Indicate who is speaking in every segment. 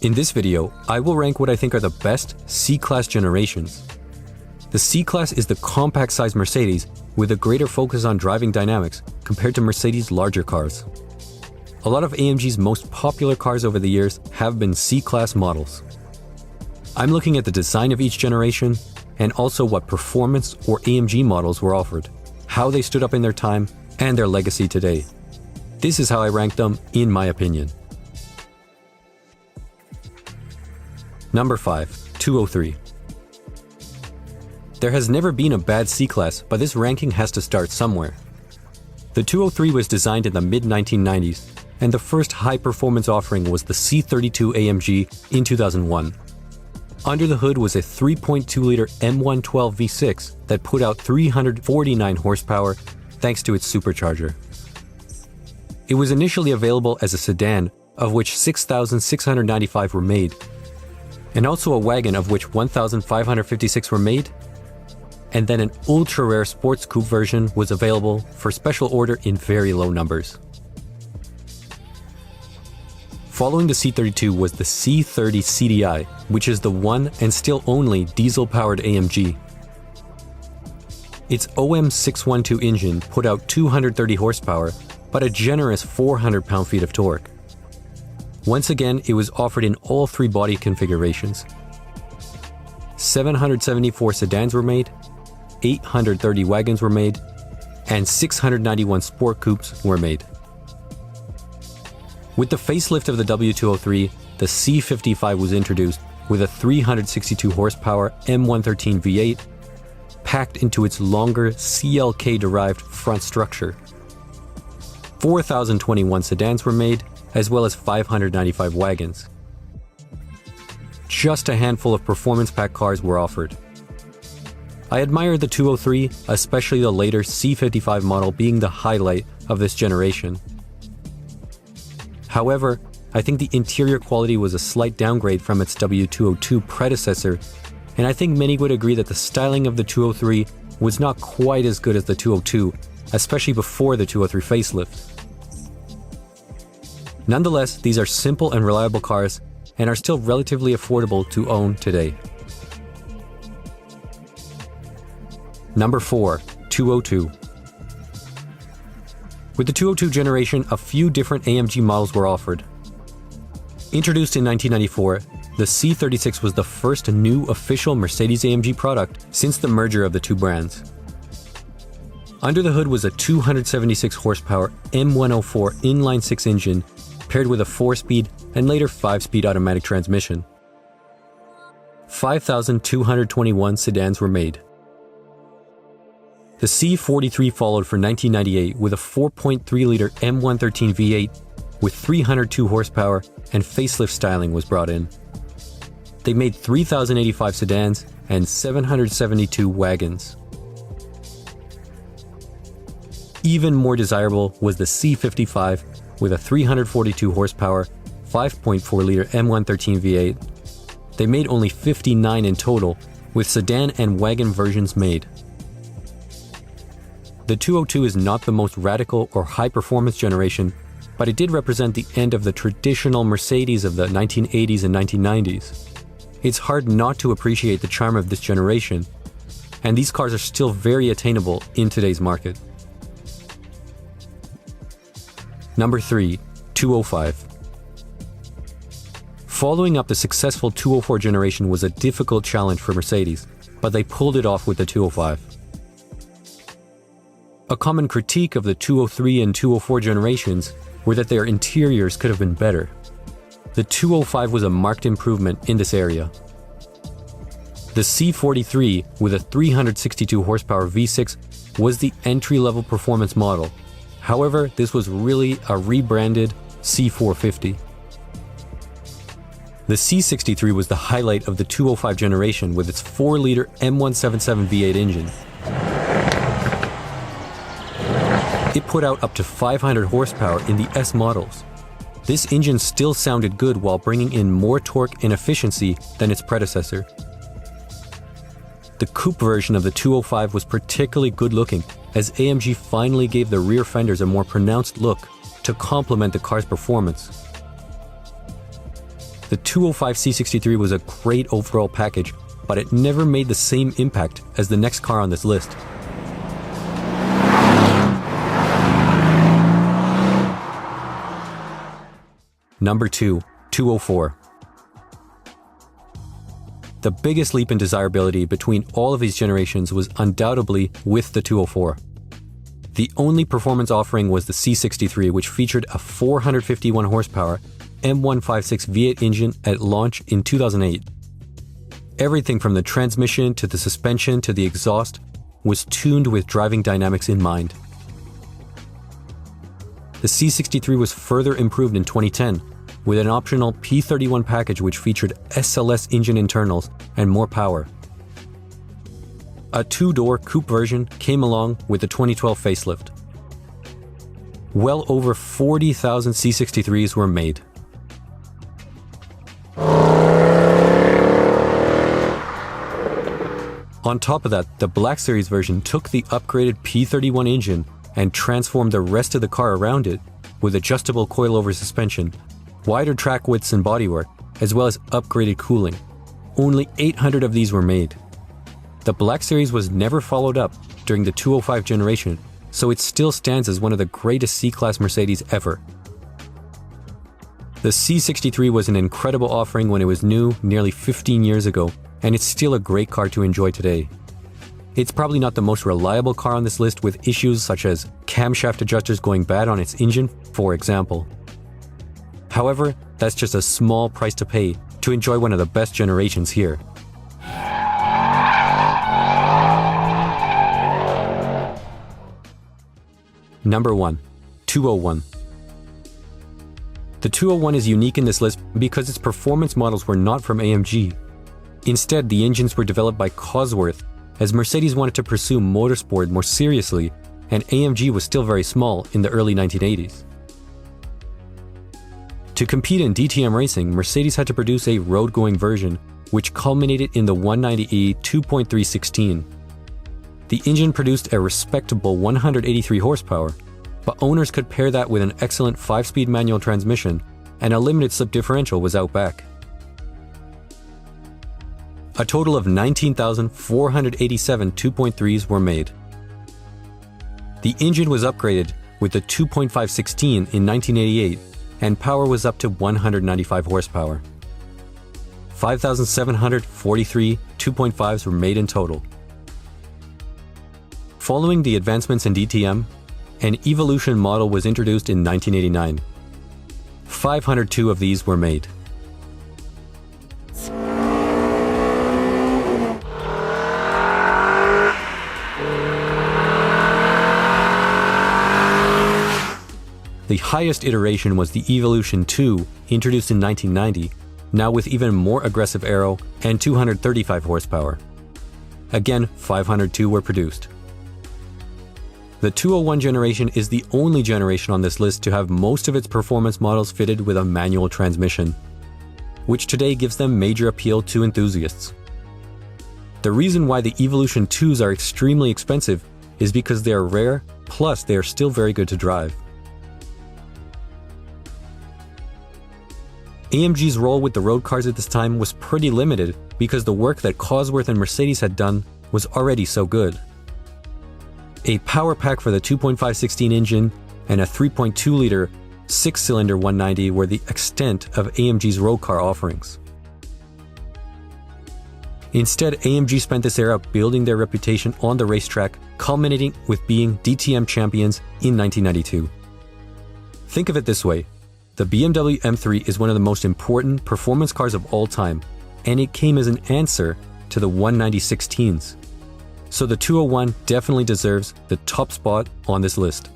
Speaker 1: In this video, I will rank what I think are the best C-Class generations. The C-Class is the compact-sized Mercedes with a greater focus on driving dynamics compared to Mercedes' larger cars. A lot of AMG's most popular cars over the years have been C-Class models. I'm looking at the design of each generation and also what performance or AMG models were offered, how they stood up in their time, and their legacy today. This is how I rank them in my opinion. Number 5. 203. There has never been a bad C-Class, but this ranking has to start somewhere. The 203 was designed in the mid-1990s, and the first high-performance offering was the C32 AMG in 2001. Under the hood was a 3.2-liter M112 V6 that put out 349 horsepower thanks to its supercharger. It was initially available as a sedan, of which 6,695 were made, and also a wagon of which 1,556 were made, and then an ultra-rare sports coupe version was available for special order in very low numbers. Following the C32 was the C30 CDI, which is the one and still only diesel-powered AMG. Its OM612 engine put out 230 horsepower, but a generous 400 pound-feet of torque. Once again, it was offered in all three body configurations. 774 sedans were made, 830 wagons were made, and 691 sport coupes were made. With the facelift of the W203, the C55 was introduced with a 362 horsepower M113 V8 packed into its longer CLK-derived front structure. 4,021 sedans were made, as well as 595 wagons. Just a handful of performance-packed cars were offered. I admire the 203, especially the later C55 model being the highlight of this generation. However, I think the interior quality was a slight downgrade from its W202 predecessor, and I think many would agree that the styling of the 203 was not quite as good as the 202, especially before the 203 facelift. Nonetheless, these are simple and reliable cars and are still relatively affordable to own today. Number 4. 202. With the 202 generation, a few different AMG models were offered. Introduced in 1994, the C36 was the first new official Mercedes-AMG product since the merger of the two brands. Under the hood was a 276 horsepower M104 inline-six engine paired with a 4-speed and later 5-speed automatic transmission. 5,221 sedans were made. The C43 followed for 1998 with a 4.3-liter M113 V8 with 302 horsepower and facelift styling was brought in. They made 3,085 sedans and 772 wagons. Even more desirable was the C55 with a 342 horsepower, 5.4-liter M113 V8. They made only 59 in total, with sedan and wagon versions made. The 202 is not the most radical or high-performance generation, but it did represent the end of the traditional Mercedes of the 1980s and 1990s. It's hard not to appreciate the charm of this generation, and these cars are still very attainable in today's market. Number 3. 205. Following up the successful 204 generation was a difficult challenge for Mercedes, but they pulled it off with the 205. A common critique of the 203 and 204 generations were that their interiors could have been better. The 205 was a marked improvement in this area. The C43 with a 362 horsepower V6 was the entry-level performance model. However, this was really a rebranded C450. The C63 was the highlight of the 205 generation with its 4-liter M177 V8 engine. It put out up to 500 horsepower in the S models. This engine still sounded good while bringing in more torque and efficiency than its predecessor. The coupe version of the 205 was particularly good-looking, as AMG finally gave the rear fenders a more pronounced look to complement the car's performance. The 205 C63 was a great overall package, but it never made the same impact as the next car on this list. Number 2, 204. The biggest leap in desirability between all of these generations was undoubtedly with the 204. The only performance offering was the C63, which featured a 451 horsepower M156 V8 engine at launch in 2008. Everything from the transmission to the suspension to the exhaust was tuned with driving dynamics in mind. The C63 was further improved in 2010 with an optional P31 package which featured SLS engine internals and more power. A two-door coupe version came along with the 2012 facelift. Well over 40,000 C63s were made. On top of that, the Black Series version took the upgraded P31 engine and transformed the rest of the car around it with adjustable coilover suspension, wider track widths and bodywork, as well as upgraded cooling. Only 800 of these were made. The Black Series was never followed up during the 205 generation, so it still stands as one of the greatest C-Class Mercedes ever. The C63 was an incredible offering when it was new nearly 15 years ago, and it's still a great car to enjoy today. It's probably not the most reliable car on this list, with issues such as camshaft adjusters going bad on its engine, for example. However, that's just a small price to pay to enjoy one of the best generations here. Number 1, 201. The 201 is unique in this list because its performance models were not from AMG. Instead, the engines were developed by Cosworth, as Mercedes wanted to pursue motorsport more seriously, and AMG was still very small in the early 1980s. To compete in DTM racing, Mercedes had to produce a road-going version, which culminated in the 190e 2.316. The engine produced a respectable 183 horsepower, but owners could pair that with an excellent 5-speed manual transmission, and a limited slip differential was out back. A total of 19,487 2.3s were made. The engine was upgraded with the 2.516 in 1988, and power was up to 195 horsepower. 5,743 2.5s were made in total. Following the advancements in DTM, an Evolution model was introduced in 1989. 502 of these were made. The highest iteration was the Evolution 2, introduced in 1990, now with even more aggressive aero and 235 horsepower. Again, 502 were produced. The 201 generation is the only generation on this list to have most of its performance models fitted with a manual transmission, which today gives them major appeal to enthusiasts. The reason why the Evolution 2s are extremely expensive is because they are rare, plus they are still very good to drive. AMG's role with the road cars at this time was pretty limited because the work that Cosworth and Mercedes had done was already so good. A power pack for the 2.516 engine and a 3.2-liter 6-cylinder 190 were the extent of AMG's road car offerings. Instead, AMG spent this era building their reputation on the racetrack, culminating with being DTM champions in 1992. Think of it this way. The BMW M3 is one of the most important performance cars of all time, and it came as an answer to the 190-16s. So the 201 definitely deserves the top spot on this list.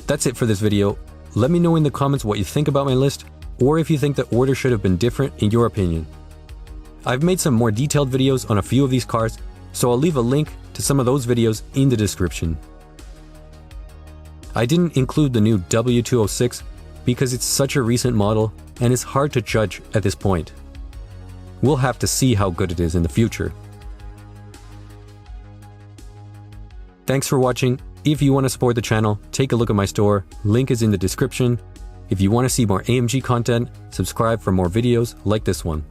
Speaker 1: That's it for this video. Let me know in the comments what you think about my list, or if you think the order should have been different in your opinion. I've made some more detailed videos on a few of these cars, so I'll leave a link to some of those videos in the description. I didn't include the new W206 because it's such a recent model and it's hard to judge at this point. We'll have to see how good it is in the future. Thanks for watching, If you want to support the channel, take a look at my store. Link is in the description. If you want to see more AMG content, subscribe for more videos like this one.